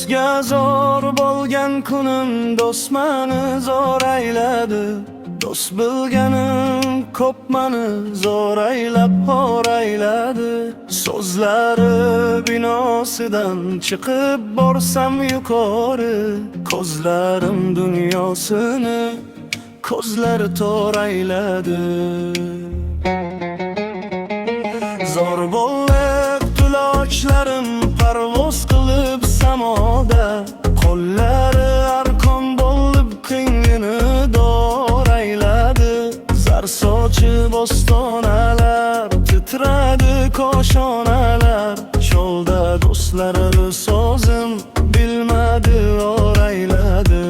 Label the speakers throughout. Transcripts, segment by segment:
Speaker 1: Do'stga zor bo'lgan kunim do'stmani zo'r ayladi. Do'st bilganim ko'p mani zo'r aylab xor ayladi. So'zlari binosidan chiqib borsam yuqori, ko'zlarim dunyosini ko'zlari tor ayladi. Zo'r bo'lib tulochlarim parvoz qilib samoda, qo'llari arqon bo'lib ko'nglini dor ayladi. Zar sochib ostonalar titradi koshonalar, cho'lda do'stlari sozim bilmadi or ayladi.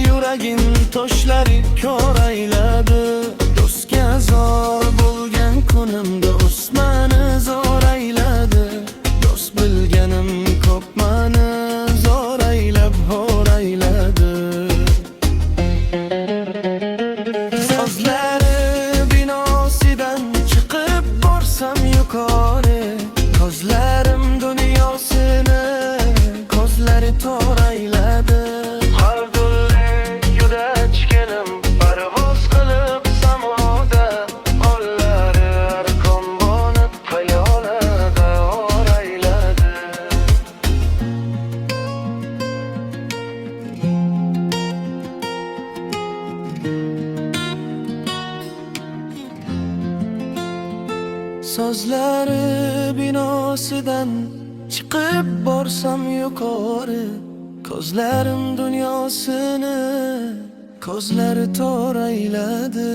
Speaker 1: Yuragim toshlari kor ayladi. Do'stga zor bo'lgan kunimda do'stmani zo'r ayladi. Do'st bilganim ko'p mani zo'r aylab xor ayladi. So'zlari binosidan chiqib borsam yuqori, ko'zlarim dunyosini ko'zlari tor ayladi. So'zlari binosidan chiqib borsam yuqori, ko'zlarim dunyosini ko'zlari tor ayladi.